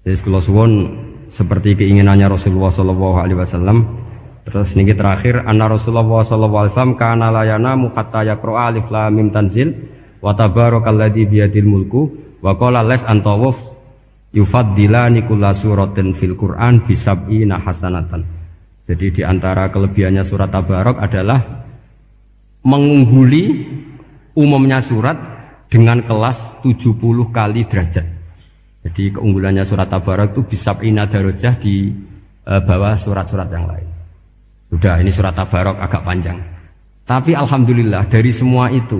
Jadi kula suwun seperti keinginannya Rasulullah sallallahu alaihi wasallam. Terus niki terakhir anna Rasulullah sallallahu alaihi wasallam kana la yanamu hatta yaqra alif lam mim tanzil wa tabarakalladzi biyadil mulku wa qala las antawuf yufaddilani kulla suratin fil Qur'an bisab'ina hasanatan. Jadi di antara kelebihannya surat Tabarok adalah mengungguli umumnya surat dengan kelas 70 kali derajat. Jadi keunggulannya surat Tabarok itu bisab'ina darajah di bawah surat-surat yang lain. Sudah, ini surat Tabarok agak panjang. Tapi alhamdulillah dari semua itu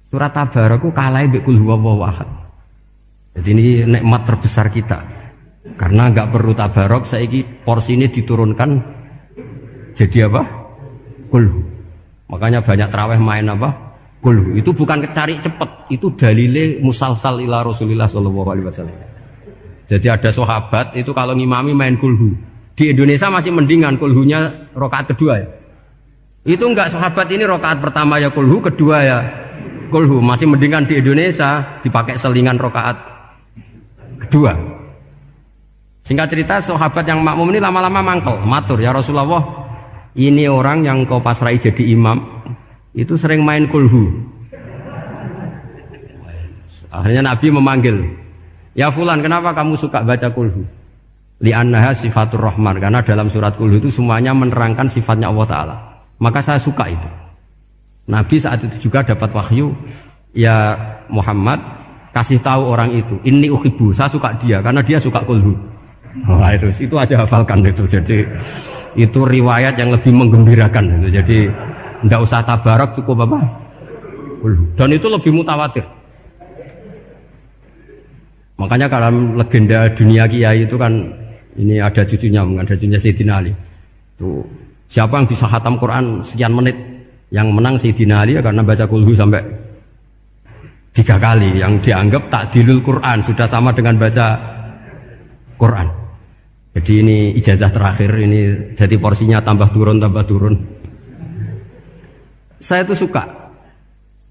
surat Tabarok itu kalah mbek Qul huwallahu ahad. Jadi ini nikmat terbesar kita. Karena enggak perlu Tabarok, saiki porsi ini diturunkan jadi apa? Qul. Makanya banyak tarawih main apa? Qul. Itu bukan cari cepet, itu dalile musalsal ila Rasulillah sallallahu alaihi wasallam. Jadi ada sahabat itu kalau ngimami main Qul. Di Indonesia masih mendingan kulhunya rokaat kedua ya. Itu enggak sahabat ini rokaat pertama ya kulhu, kedua ya kulhu. Masih mendingan di Indonesia dipakai selingan rokaat kedua. Singkat cerita sahabat yang makmum ini lama-lama mangkel, matur ya Rasulullah, ini orang yang kau pasrai jadi imam itu sering main kulhu. Akhirnya Nabi memanggil, ya Fulan, kenapa kamu suka baca kulhu? Li'annaha sifatur rahman, karena dalam surat Qul itu semuanya menerangkan sifatnya Allah Ta'ala. Maka saya suka itu. Nabi saat itu juga dapat wahyu, ya Muhammad kasih tahu orang itu, inni uhibbu, saya suka dia karena dia suka Qul. Nah, itu aja hafalkan itu. Jadi itu riwayat yang lebih menggembirakan itu. Jadi enggak usah Tabarok, cukup apa? Qul. Dan itu lebih mutawatir. Makanya dalam legenda dunia kiai itu kan ini ada cucunya Sayyidina Ali. Tuh, siapa yang bisa khatam Quran sekian menit, yang menang Sayyidina Ali ya, karena baca kulhu sampai 3 kali, yang dianggap takdilul Quran, sudah sama dengan baca Quran. Jadi ini ijazah terakhir, ini jadi porsinya tambah turun. Saya itu suka.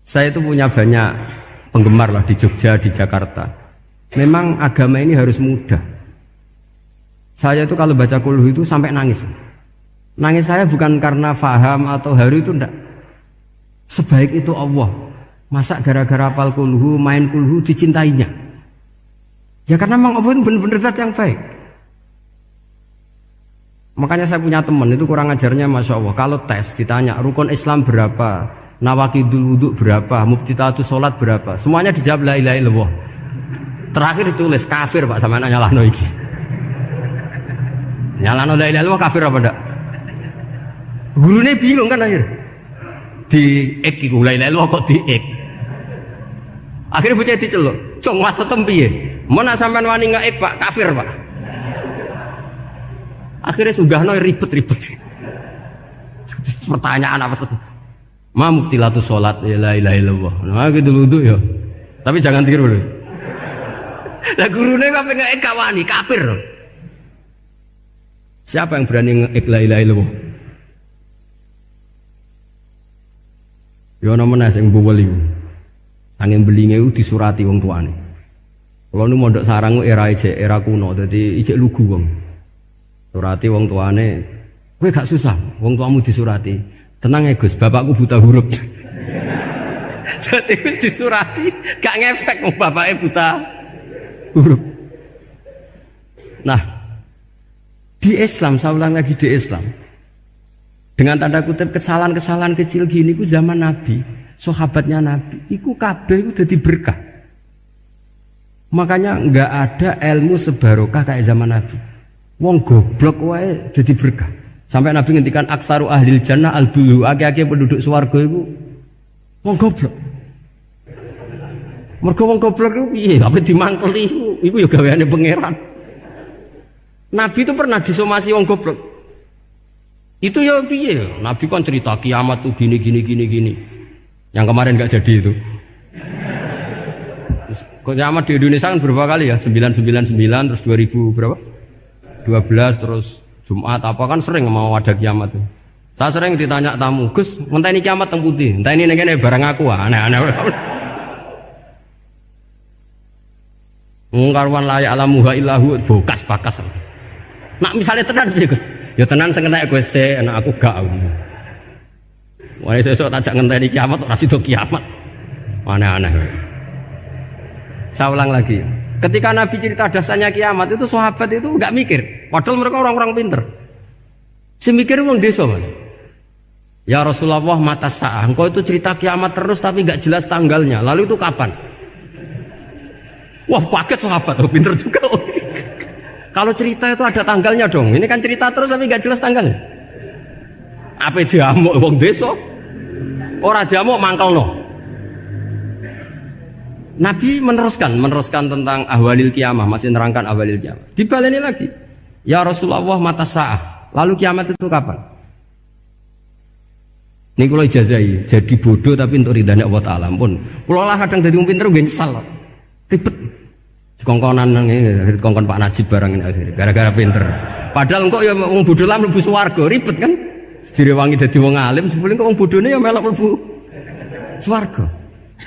Saya itu punya banyak penggemar lah di Jogja, di Jakarta. Memang agama ini harus mudah. Saya itu kalau baca kulhu itu sampai nangis. Nangis saya bukan karena faham atau haru, itu enggak. Sebaik itu Allah. Masa gara-gara hafal kulhu, main kulhu dicintainya? Ya karena memang Allah itu benar-benar zat yang baik. Makanya saya punya teman itu kurang ajarnya Masya Allah. Kalau tes ditanya rukun Islam berapa, nawakidul wudhu berapa, muftitatus sholat berapa, semuanya dijawab la ilaha illallah. Terakhir ditulis kafir Pak, sama nyalahno iki. Nyalahno la ilaha illallah kafir apa ndak? Gurunya bingung kan akhir. Di ek iku la ilaha illallah kok di ek. Akhirnya bocah diceluk, "Cong maksudem piye? Mun sampean wani ngeek Pak, kafir Pak." Akhirnya sugahno ribet-ribet. Pertanyaan apa tuh? Ma muktilatus sholat ya la ilaha illallah. Nah gitu wudu ya. Tapi jangan tiru loh. Lah gurune apa ngeek gak wani kafir. Siapa yang berani ngeek la ilaha illallah? Ya ana meneh sing bowel iku. Angin belinge iku disurati wong tuane. Kalau nu mondok sarang era kuno, dadi ijek lugu wong. Surati wong tuane, kowe gak susah, wong tuamu disurati. Tenang ya Gus, bapakku buta huruf. Dadi wis disurati, gak ngefek wong bapake buta huruf. Nah, di Islam, saya ulang lagi di Islam. Dengan tanda kutip kesalahan-kesalahan kecil gini ku zaman Nabi, sahabatnya Nabi, iku kabeh iku dadi berkah. Makanya enggak ada ilmu sebarokah kayak zaman Nabi. Wong goblok wae dadi berkah. Sampai Nabi ngendikan aksaru ahlil jannah al-bulu, akeh-akeh penduduk swarga iku wong goblok. Mergo wong goblok iku piye? Apa dimangkeli iku ya gaweane pangeran. Nabi itu pernah disomasi wong goblok. Itu ya piye? Nabi kan cerita kiamat tuh gini. Yang kemarin enggak jadi itu. Kiamat di Indonesia kan berapa kali ya? 999 terus 2000 berapa? 12 terus Jumat apa kan sering mau ada kiamat tuh. Saya sering ditanya tamu, Gus, ngenteni kiamat teng pundi? Enteni ning kene barang aku aneh-aneh. Ngkarwan la ya'lamuha illahu bokas bakas. Nak misalnya tenan piye Gus? Ya tenan sing entek kowe sik, enak aku gak. Wah sesuk tajak ngenteni kiamat ora sida kiamat. Aneh-aneh. Saya ulang lagi. Ketika Nabi cerita dasarnya kiamat itu sahabat itu enggak mikir. Padahal mereka orang-orang pinter. Si mikir wong desa, Mas. Ya Rasulullah mata sa'ah. Engkau itu cerita kiamat terus tapi enggak jelas tanggalnya. Lalu itu kapan? Wah, kaget sahabat. Oh, pinter juga. Kalau cerita itu ada tanggalnya dong. Ini kan cerita terus tapi enggak jelas tanggalnya. Apa diamuk wong desa? Ora diamuk mangkelno. Nabi meneruskan tentang ahwalil kiamah, masih nerangkan ahwalil kiamah. Dibaleni lagi. Ya Rasulullah mata sa'ah. Lalu kiamat itu kapan? Ini kalau ijazai, jadi bodoh tapi untuk ridhanya Allah Ta'ala pun. Kalau lah kadang jadi pinter gue nyesal. Ribet. Kongkonan ini, kongkon Pak Najib barang ini akhirnya. Gara-gara pinter. Padahal kok ya wong bodoh lah mlebu swarga, ribet kan? Direwangi dadi wong alim, sebelum kok wong bodone ya melok mlebu swarga.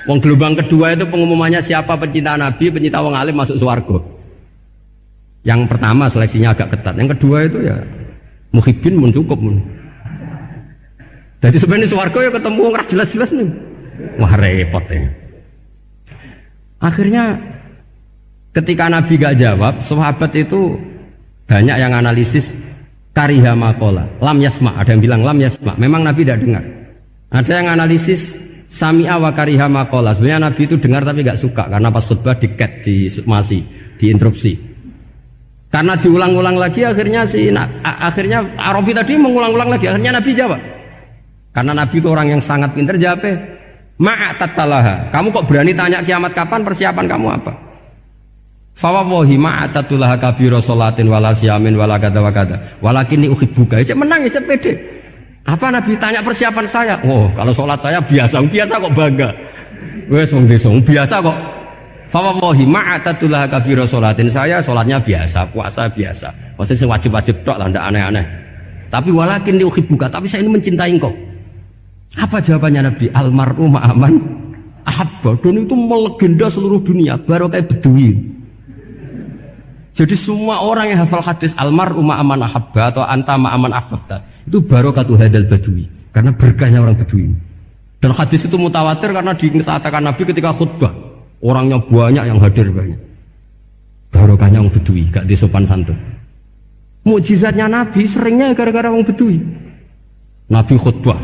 Wong gelombang kedua itu pengumumannya siapa pencinta Nabi, pencinta wong alim masuk swarga. Yang pertama seleksinya agak ketat, yang kedua itu ya muhibbin mun cukup mun. Jadi sebenarnya swarga ya ketemu wong ras jelas-jelas nih. Wah repot ya. Akhirnya ketika Nabi gak jawab, sahabat itu banyak yang analisis kariha makola, lam yasma, ada yang bilang lam yasma, memang Nabi tidak dengar. Ada yang analisis sami'a wa kariha makola, sebenarnya Nabi itu dengar tapi gak suka karena pas khutbah diket, diinterupsi. Karena diulang-ulang lagi akhirnya akhirnya Arabi tadi mengulang-ulang lagi, akhirnya Nabi jawab. Karena Nabi itu orang yang sangat pintar, jawabnya ma'atatalaha, kamu kok berani tanya kiamat kapan, persiapan kamu apa? Fawawahi ma'atatulaha kabiro sholatin wala siyamin wala kata wa kata walakin ni uhibbuka. Cek menang ya pede. Apa Nabi tanya persiapan saya? Oh kalau sholat saya biasa kok bangga. Wes wong desa biasa kok. Fawawahi ma'atatulaha kabiro sholatin, saya sholatnya biasa, puasa biasa. Maksudnya wajib-wajib tok lah, ndak aneh-aneh. Tapi walakin ni uhibbuka, tapi saya ini mencintai engkau. Apa jawabannya Nabi? Almar'u ma'aman ahabba. Dan itu melegenda seluruh dunia, baru kayak Bedui. Jadi semua orang yang hafal hadis almar'u ma'aman ahabba atau anta ma'aman ahbabta itu barokatu hadal badui, karena berkahnya orang Bedui. Dan hadis itu mutawatir karena dikatakan Nabi ketika khutbah, orangnya banyak yang hadir banyak. Barokahnya orang Bedui, gak disopan santun. Mukjizatnya Nabi seringnya gara-gara orang Bedui. Nabi khutbah,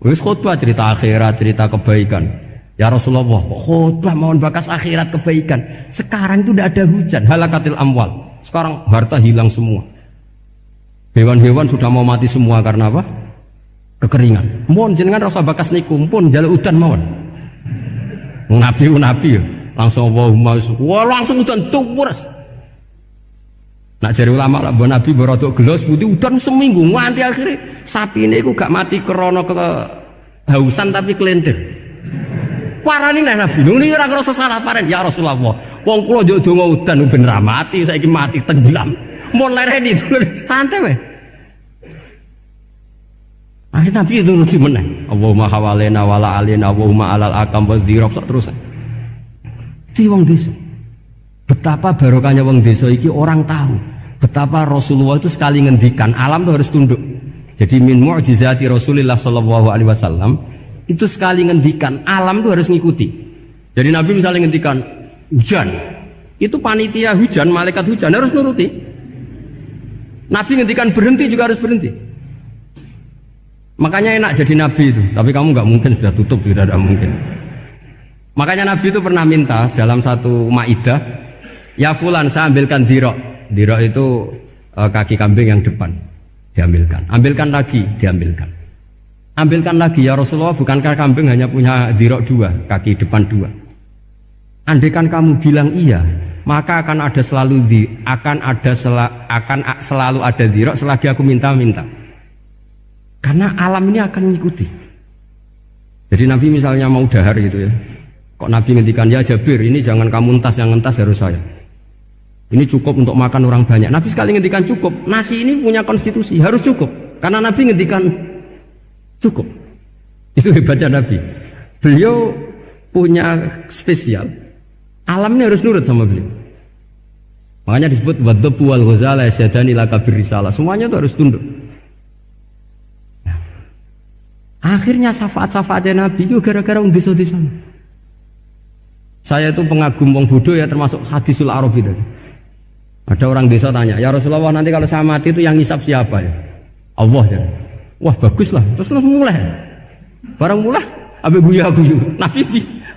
wis khutbah cerita akhirat, cerita kebaikan. Ya Rasulullah, khutbah mohon bakas akhirat kebaikan. Sekarang itu tidak ada hujan, halakatil amwal. Sekarang harta hilang semua. Hewan-hewan sudah mau mati semua karena apa? Kekeringan. Mohon jenengan rasa bakas niku pun jaluk udan mawon. Nabi langsung wah langsung udan tuwres. Nak jari ulama lah Nabi berodok gelos putih udan seminggu nganti akhirnya sapi ini gak mati krono kehausan tapi kelentir. Parani nek Nabi nuni ora ngrasa salah paren ya Rasulullah. Wong kula yo donga udan ben ra mati, saiki mati tenggelam. Mun lereni santai wae. Akhirnya Nabi itu nuruti meneh. Allahumma hawalena wala alina Allahumma alal akam wa dzirab terus. Di wong desa. Betapa barokahnya wong desa iki orang tahu. Betapa Rasulullah itu sekali ngendikan alam itu harus tunduk. Jadi min mu'jizati Rasulullah sallallahu alaihi wasallam itu sekali ngendikan alam itu harus ngikuti. Jadi Nabi misalnya ngendikan hujan, itu panitia hujan, malaikat hujan harus nuruti. Nabi ngendikan berhenti juga harus berhenti. Makanya enak jadi Nabi itu. Tapi kamu nggak mungkin, sudah tutup, tidak ada mungkin. Makanya Nabi itu pernah minta dalam satu maidah, ya fulan saya ambilkan dirok. Dirok itu kaki kambing yang depan, diambilkan. Ambilkan lagi, diambilkan. Ambilkan lagi ya Rasulullah, bukankah kambing hanya punya dirok dua, kaki depan dua? Andaikan kamu bilang iya, maka akan selalu ada dirok selagi aku minta-minta. Karena alam ini akan mengikuti. Jadi Nabi misalnya mau dahar gitu ya, kok Nabi ngendikan ya Jabir, ini jangan kamu entas, yang entas harus saya. Ini cukup untuk makan orang banyak. Nabi sekali ngendikan cukup. Nasi ini punya konstitusi, harus cukup. Karena Nabi ngendikan cukup. Itu hebatnya Nabi. Beliau punya spesial. Alam ini harus nurut sama beliau. Makanya disebut wadhabu wal ghazala yasyadani laka birrisalah. Semuanya itu harus tunduk. Nah, akhirnya syafaat-syafaatnya Nabi itu gara-gara wong desa-desa. Saya itu pengagum wong bodoh ya, termasuk hadisul Arabi tadi. Ada orang desa tanya, "Ya Rasulullah, nanti kalau saya mati itu yang ngisap siapa ya?" Allah ya. Wah, bagus lah. Terus langsung mulai. Barang mulai abe guyu-guyu. Nabi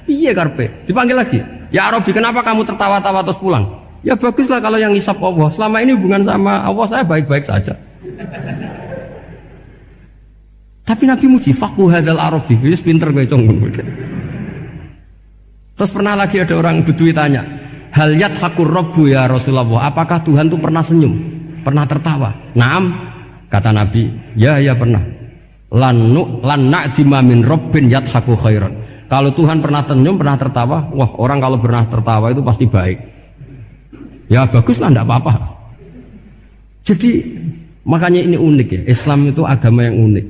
piye karepe? Dipanggil lagi. "Ya Arabi, kenapa kamu tertawa-tawa terus pulang?" "Ya baguslah kalau yang ngisap Allah. Selama ini hubungan sama Allah saya baik-baik saja." Tapi Nabi muji faqhu hadzal Arabi. Wis pinter kowe cong. Terus pernah lagi ada orang Bedui tanya, "Hal yadhakur rabbu ya Rasulullah? Apakah Tuhan itu pernah senyum? Pernah tertawa?" "Naam," kata Nabi. Ya pernah. Lan na'dima min rabbin yadhaku khairan. Kalau Tuhan pernah senyum, pernah tertawa, wah orang kalau pernah tertawa itu pasti baik. Ya baguslah, enggak apa-apa. Jadi makanya ini unik ya. Islam itu agama yang unik.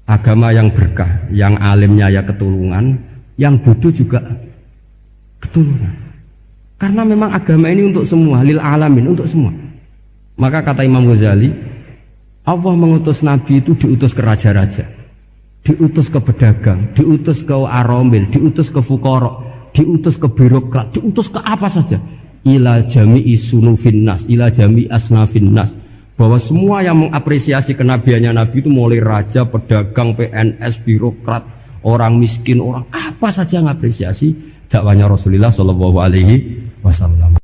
Agama yang berkah, yang alimnya ya ketulungan, yang bodoh juga ketulungan. Karena memang agama ini untuk semua, lil alamin, untuk semua. Maka kata Imam Ghazali, Allah mengutus Nabi itu diutus ke raja-raja, diutus ke pedagang, diutus ke aromil, diutus ke fukara, diutus ke birokrat, diutus ke apa saja. Ila jami'i sunufin nas, ila jami'i asnafin nas. Bahwa semua yang mengapresiasi kenabiannya Nabi itu mulai raja, pedagang, PNS, birokrat, orang miskin, orang apa saja mengapresiasi dakwahnya Rasulullah Shallallahu Alaihi Wasallam.